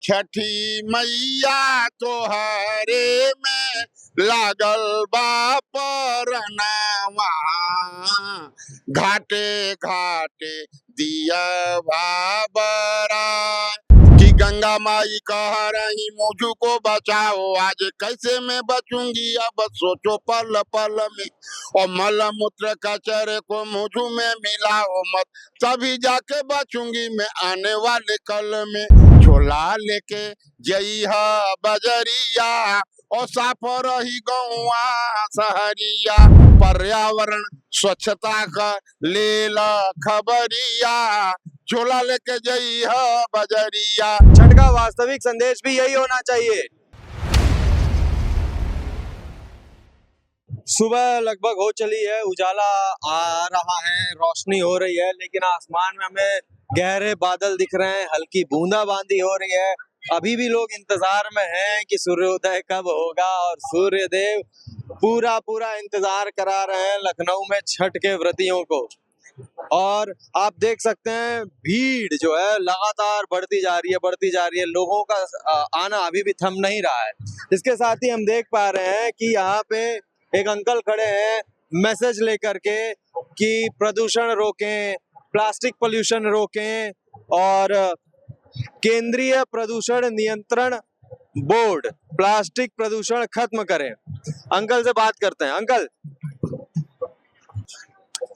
छठी मैया तोहरे में लागल बा परनावा, घाटे घाटे दिया बाबरा कि गंगा माई कह रही मुझू को बचाओ, आज कैसे मैं बचूंगी अब सोचो पल पल में, और मल मूत्र कचरे को मुझू में मिलाओ मत, तभी जाके बचूंगी मैं आने वाले कल में। झोला लेके जइहा बजरिया और साफ रही गौआ सहरिया, पर्यावरण स्वच्छता का लेला खबरिया, झोला लेके जइहा बजरिया। छठ का वास्तविक संदेश भी यही होना चाहिए। सुबह लगभग हो चली है, उजाला आ रहा है, रोशनी हो रही है, लेकिन आसमान में हमें गहरे बादल दिख रहे हैं, हल्की बूंदाबांदी हो रही है। अभी भी लोग इंतजार में हैं कि सूर्योदय कब होगा, और सूर्य देव पूरा पूरा इंतजार करा रहे हैं लखनऊ में छठ के व्रतियों को। और आप देख सकते हैं भीड़ जो है लगातार बढ़ती जा रही है, लोगों का आना अभी भी थम नहीं रहा है। इसके साथ ही हम देख पा रहे हैं कि यहाँ पे एक अंकल खड़े हैं मैसेज लेकर के कि प्रदूषण रोकें, प्लास्टिक पोल्यूशन रोकें, और केंद्रीय प्रदूषण नियंत्रण बोर्ड प्लास्टिक प्रदूषण खत्म करें। अंकल से बात करते हैं। अंकल,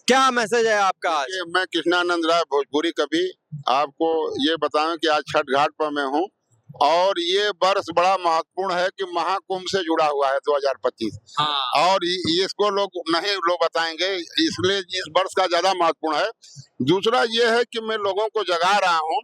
क्या मैसेज है आपका आज? मैं कृष्णानंद राय भोजपुरी कवि आपको ये बताऊं कि आज छठ घाट पर मैं हूँ, और ये वर्ष बड़ा महत्वपूर्ण है कि महाकुंभ से जुड़ा हुआ है 2025। हाँ। और इसको लोग नहीं लोग बताएंगे, इसलिए इस वर्ष का ज्यादा महत्वपूर्ण है। दूसरा ये है कि मैं लोगों को जगा रहा हूँ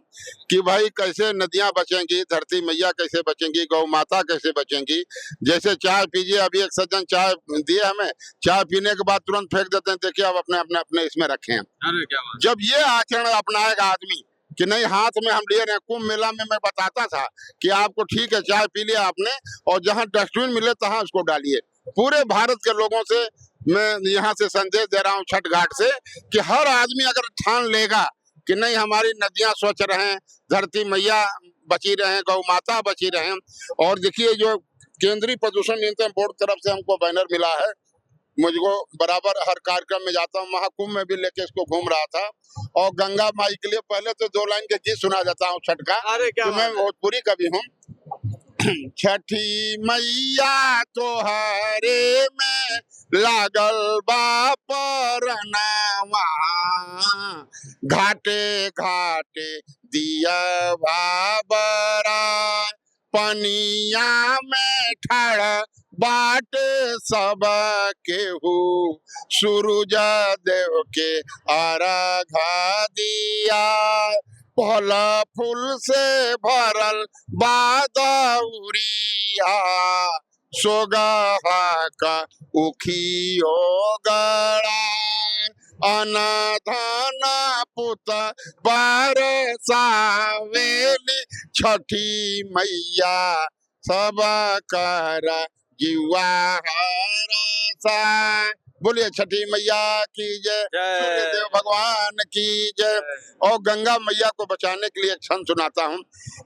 कि भाई कैसे नदियां बचेंगी, धरती मैया कैसे बचेंगी, गौ माता कैसे बचेंगी। जैसे चाय पीजिए, अभी एक सज्जन चाय दिए हमें, चाय पीने के बाद तुरंत फेंक देते हैं, देखिए अब अपने अपने अपने इसमें रखे हैं। अरे क्या बात। जब ये आचरण अपनाएगा आदमी कि नहीं हाथ में हम लिए रहे, कुंभ मेला में मैं बताता था कि आपको ठीक है चाय पी लिया आपने, और जहां डस्टबिन मिले तहां उसको डालिए। पूरे भारत के लोगों से मैं यहाँ से संदेश दे रहा हूँ छठ घाट से कि हर आदमी अगर ठान लेगा कि नहीं हमारी नदियां स्वच्छ रहें, धरती मैया बची रहें, गौ माता बची रहें। और देखिए जो केंद्रीय प्रदूषण नियंत्रण बोर्ड तरफ से हमको बैनर मिला है, मुझको बराबर हर कार्यक्रम में जाता हूँ, महाकुंभ में भी लेके इसको घूम रहा था। और गंगा माई के लिए पहले तो 2 लाइन के गीत सुना देता हूँ छठ का। अरे क्या तो मैं भोजपुरी कवि हूँ। छठी मैया तोहरे में लागल बा परनावा, घाटे घाटे दिया बाबरा, पनिया में ठाड़ बाट सब केहू, सूरज देव के अर्घा दिया, फल फूल से भरल बादौरिया, सोगहा का उखियो गड़ा, अनधन पुत बरसावेली, छठी मैया सब कर जीवा हरसा। बोलिए छठी मैया की जय, सूर्यदेव भगवान की जय। और गंगा मैया को बचाने के लिए एक क्षण सुनाता हूँ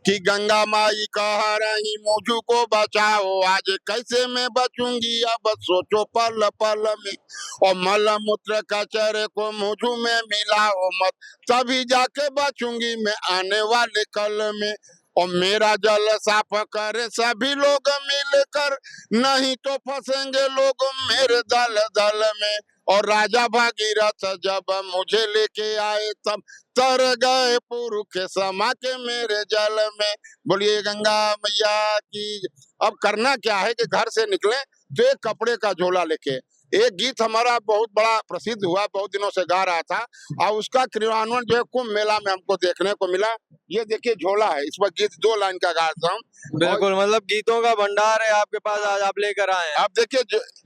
कि गंगा माई कह रही मुझू को बचाओ, आज कैसे मैं बचूंगी अब सोचो पल पल में, और मल मूत्र कचरे को मुझू में मिलाओ मत, तभी जाके बचूंगी मैं आने वाले कल में। और मेरा जल साफ करे सभी लोग मिलकर, नहीं तो फंसेंगे लोग मेरे दल दल में। और राजा भागीरथ जब मुझे लेके आए तब तर गए पुरु के समा के मेरे जल में। बोलिए गंगा मैया की। अब करना क्या है कि घर से निकले तो एक कपड़े का झोला लेके, एक गीत हमारा बहुत बड़ा प्रसिद्ध हुआ, बहुत दिनों से गा रहा था, और उसका क्रियान्वयन जो है कुंभ मेला में हमको देखने को मिला। ये देखिए झोला है, इस पर गीत 2 लाइन का गाता हूँ। बिल्कुल, मतलब गीतों का भंडार है आपके पास, आज आप लेकर आए हैं। आप देखिए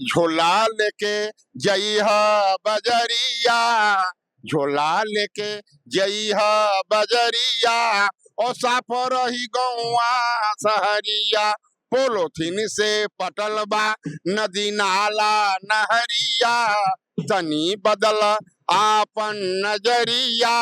झोला लेके जइहा बजरिया, झोला लेके जइहा बजरिया, और साफ रही गौआ सहरिया, पोलोथीन से पटल बा नदी नाला नहरिया, तनी बदल आपन नजरिया,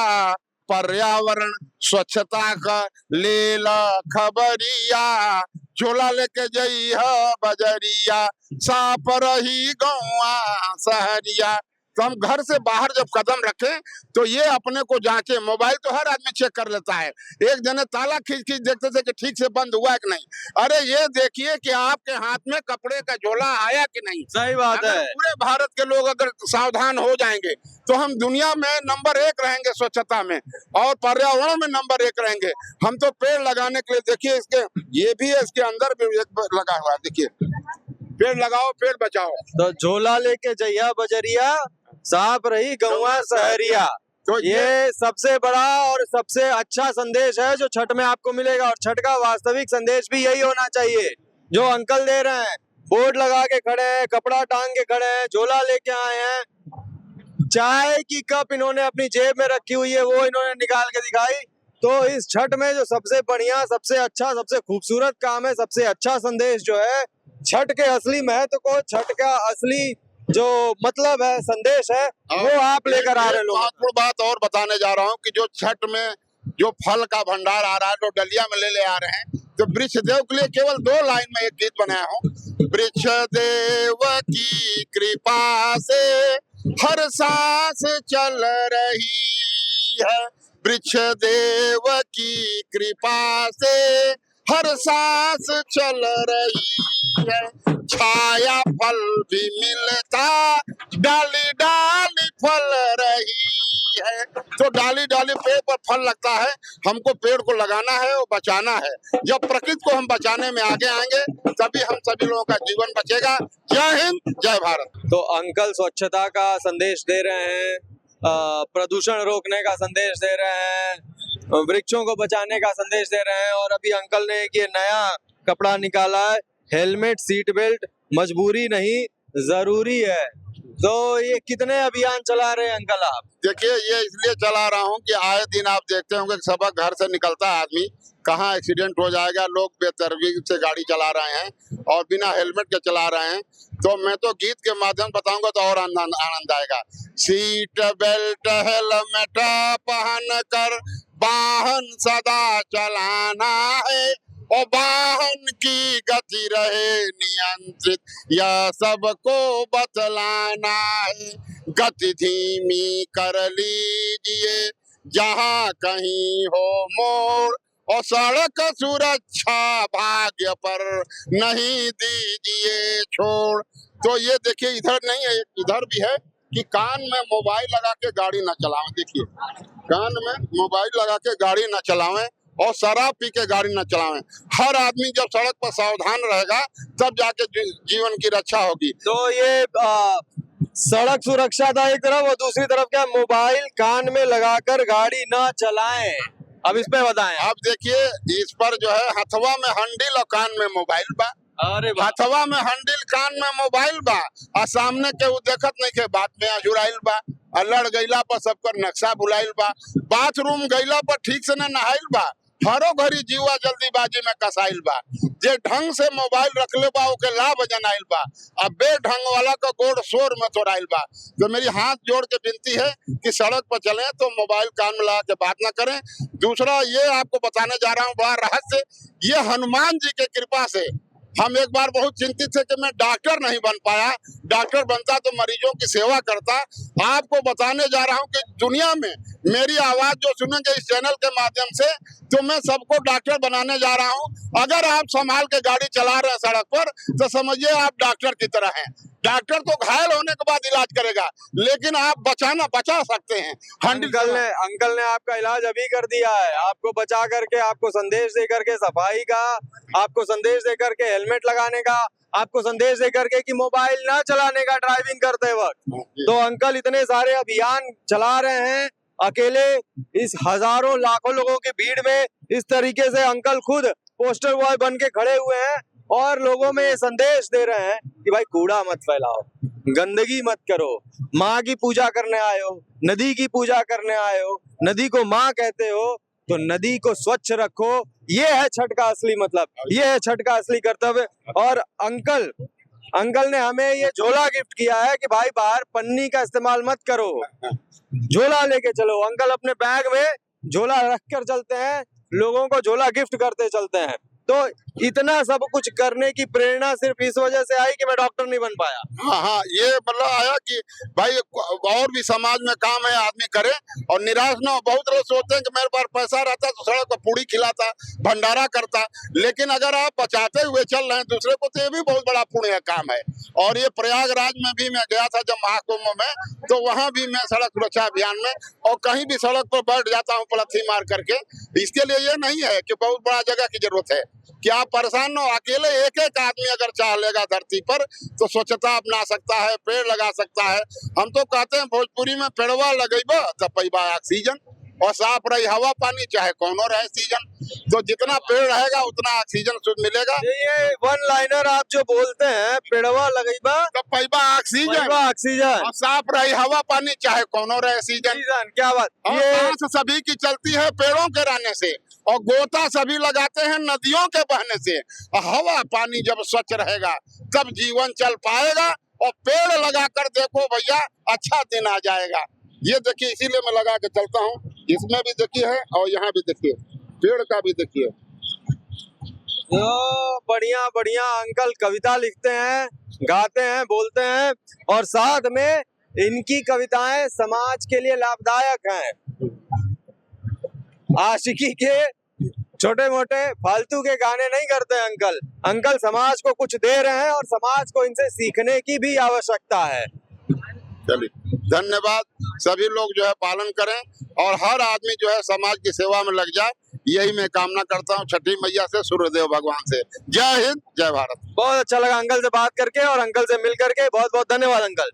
पर्यावरण स्वच्छता का ले ला खबरिया, झोला लेके जई है बजरिया, साफ रही गौआ शहरिया। तो हम घर से बाहर जब कदम रखें तो ये अपने को जांचे। मोबाइल तो हर आदमी चेक कर लेता है, एक जने ताला खींच खींच देखते थे कि ठीक से बंद हुआ है कि नहीं। अरे ये देखिए कि आपके हाथ में कपड़े का झोला आया कि नहीं। सही बात अगर है। पूरे भारत के लोग अगर सावधान हो जाएंगे तो हम दुनिया में नंबर 1 रहेंगे स्वच्छता में, और पर्यावरण में नंबर 1 रहेंगे। हम तो पेड़ लगाने के लिए, देखिए इसके ये भी है, इसके अंदर भी एक लगा हुआ है, देखिए पेड़ लगाओ पेड़ बचाओ। तो झोला लेके जइया बजरिया, साफ रही गौवा शहरिया। तो ये सबसे बड़ा और सबसे अच्छा संदेश है जो छठ में आपको मिलेगा, और छठ का वास्तविक संदेश भी यही होना चाहिए जो अंकल दे रहे हैं। बोर्ड लगा के खड़े हैं, कपड़ा टांग के खड़े हैं, झोला लेके आए हैं, चाय की कप इन्होंने अपनी जेब में रखी हुई है, वो इन्होंने निकाल के दिखाई। तो इस छठ में जो सबसे बढ़िया, सबसे अच्छा, सबसे खूबसूरत काम है, सबसे अच्छा संदेश जो है, छठ के असली महत्व को, छठ का असली जो मतलब है, संदेश है, वो आप लेकर आ रहे लोग। महत्वपूर्ण बात और बताने जा रहा हूँ कि जो छठ में जो फल का भंडार आ रहा है, जो डलिया में ले आ रहे हैं, तो वृक्ष देव के लिए केवल 2 लाइन में एक गीत बनाया हूँ। वृक्ष देव की कृपा से हर सांस चल रही है, वृक्ष देव की कृपा से हर सांस चल रही है, छाया फल भी मिलता, डाली डाली फल रही है। तो डाली डाली पेड़ पर फल लगता है, हमको पेड़ को लगाना है और बचाना है। जब प्रकृति को हम बचाने में आगे आएंगे तभी हम सभी लोगों का जीवन बचेगा। जय हिंद, जय भारत। तो अंकल स्वच्छता का संदेश दे रहे हैं, प्रदूषण रोकने का संदेश दे रहे हैं, वृक्षों को बचाने का संदेश दे रहे हैं, और अभी अंकल ने एक ये नया कपड़ा निकाला है, हेलमेट सीट बेल्ट मजबूरी नहीं जरूरी है। तो ये कितने अभियान चला रहे हैं अंकल आप? देखिए ये इसलिए चला रहा हूँ कि आए दिन आप देखते होंगे कि सबक घर से निकलता है आदमी, कहाँ एक्सीडेंट हो जाएगा, लोग बेतरतीबी से गाड़ी चला रहे हैं और बिना हेलमेट के चला रहे हैं। तो मैं तो गीत के माध्यम बताऊंगा तो और आनंद आएगा। सीट बेल्ट हेलमेट पहन कर वाहन सदा चलाना है, और वाहन की गति रहे नियंत्रित, यह सबको बतलाना है। गति धीमी कर लीजिए जहाँ कहीं हो मोड़, और सड़क सुरक्षा भाग्य पर नहीं दीजिए छोड़। तो ये देखिए इधर नहीं है, इधर भी है कि कान में मोबाइल लगा के गाड़ी ना चलावें। देखिए कान में मोबाइल लगा के गाड़ी ना चलावें और शराब पी के गाड़ी न चलावें। हर आदमी जब सड़क पर सावधान रहेगा तब जाके जीवन की रक्षा होगी। तो ये सड़क सुरक्षा था एक तरफ, और दूसरी तरफ क्या, मोबाइल कान में लगाकर गाड़ी ना चलाएं। अब इस पे बताएं। अब देखिए इस पर जो है हथवा में हंडिल और कान में मोबाइल बा। अरे हथवा में हंडिल कान में मोबाइल बा, और सामने के उ देखत नहीं के बात में अजुराइल बा, और लड़ गईला पर सबकर नक्शा भुलाइल बा, बाथरूम गईला पर ठीक से न नहाइल बा, हरो घड़ी जीवा जल्दीबाजी में कसाइल बा। जे ढंग से मोबाइल रखले बा ओके लाभ जनाइल बा, अब बेढंग वाला का गोड़ शोर में तोड़ाइल बा। तो मेरी हाथ जोड़ के विनती है कि सड़क पर चलें तो मोबाइल कान में लगा के बात ना करें। दूसरा ये आपको बताने जा रहा हूँ बड़ा रहस्य, ये हनुमान जी के कृपा से हम एक बार बहुत चिंतित थे कि मैं डॉक्टर नहीं बन पाया, डॉक्टर बनता तो मरीजों की सेवा करता। आपको बताने जा रहा हूं कि दुनिया में मेरी आवाज जो सुनेंगे इस चैनल के माध्यम से, तो मैं सबको डॉक्टर बनाने जा रहा हूं। अगर आप संभाल के गाड़ी चला रहे हैं सड़क पर तो समझिए आप डॉक्टर की तरह हैं। डॉक्टर तो घायल होने के बाद इलाज करेगा, लेकिन आप बचा सकते हैं। अंकल ने आपका इलाज अभी कर दिया है, आपको बचा करके, आपको संदेश दे करके सफाई का, आपको संदेश दे करके हेलमेट लगाने का, आपको संदेश दे करके कि मोबाइल ना चलाने का ड्राइविंग करते वक्त। तो अंकल इतने सारे अभियान चला रहे हैं अकेले, इस हजारों लाखों लोगों की भीड़ में इस तरीके से अंकल खुद पोस्टर बॉय बन के खड़े हुए हैं और लोगों में ये संदेश दे रहे हैं कि भाई कूड़ा मत फैलाओ, गंदगी मत करो, माँ की पूजा करने आए हो, नदी की पूजा करने आए हो, नदी को माँ कहते हो तो नदी को स्वच्छ रखो। ये है छठ का असली मतलब, ये है छठ का असली कर्तव्य। और अंकल ने हमें ये झोला गिफ्ट किया है कि भाई बाहर पन्नी का इस्तेमाल मत करो, झोला लेके चलो। अंकल अपने बैग में झोला रख कर चलते हैं, लोगों को झोला गिफ्ट करते चलते हैं। तो इतना सब कुछ करने की प्रेरणा सिर्फ इस वजह से आई कि मैं डॉक्टर नहीं बन पाया। हाँ हाँ, ये मतलब आया कि भाई और भी समाज में काम है, आदमी करे और निराश ना हो। बहुत लोग सोचते हैं कि मेरे पास पैसा रहता तो सड़क पर पूड़ी खिलाता, भंडारा करता, लेकिन अगर आप बचाते हुए चल रहे हैं दूसरे को तो ये भी बहुत बड़ा पुण्य काम है। और ये प्रयागराज में भी मैं गया था जब महाकुंभ में, तो वहां भी मैं सड़क सुरक्षा अभियान में और कहीं भी सड़क पर बैठ जाता हूँ पलथी मार करके। इसके लिए ये नहीं है कि बहुत बड़ा जगह की जरूरत है कि आप परेशान न हो। अकेले एक एक आदमी अगर चाह लेगा धरती पर तो स्वच्छता अपना सकता है, पेड़ लगा सकता है। हम तो कहते हैं भोजपुरी में पेड़वा लगेबा तब पैबा ऑक्सीजन, और साफ रही हवा पानी चाहे कौनो रहे सीजन। तो जितना पेड़ रहेगा उतना ऑक्सीजन शुद्ध मिलेगा। ये वन लाइनर आप जो बोलते हैं, पेड़वा लगेबा तब पैबा ऑक्सीजन, ऑक्सीजन, और साफ रही हवा पानी चाहे कौनो रहे सीजन। क्या बात। और सांस सभी की चलती है पेड़ों के रहने से, और गोता सभी लगाते हैं नदियों के बहने से। हवा पानी जब स्वच्छ रहेगा तब जीवन चल पाएगा। और पेड़ लगाकर देखो भैया, अच्छा दिन आ जाएगा। ये देखिए, इसीलिए मैं लगा के चलता हूँ। इसमें भी देखिए है और यहाँ भी देखिए, पेड़ का भी देखिए। तो बढ़िया बढ़िया अंकल कविता लिखते हैं, गाते हैं, बोलते हैं, और साथ में इनकी कविताएं समाज के लिए लाभदायक हैं। आशिकी के छोटे मोटे फालतू के गाने नहीं करते हैं अंकल। अंकल समाज को कुछ दे रहे हैं और समाज को इनसे सीखने की भी आवश्यकता है। चलिए, धन्यवाद। सभी लोग जो है पालन करें और हर आदमी जो है समाज की सेवा में लग जाए, यही मैं कामना करता हूँ छठी मैया से, सूर्यदेव भगवान से। जय हिंद, जय भारत। बहुत अच्छा लगा अंकल से बात करके और अंकल से मिल करके। बहुत बहुत धन्यवाद अंकल।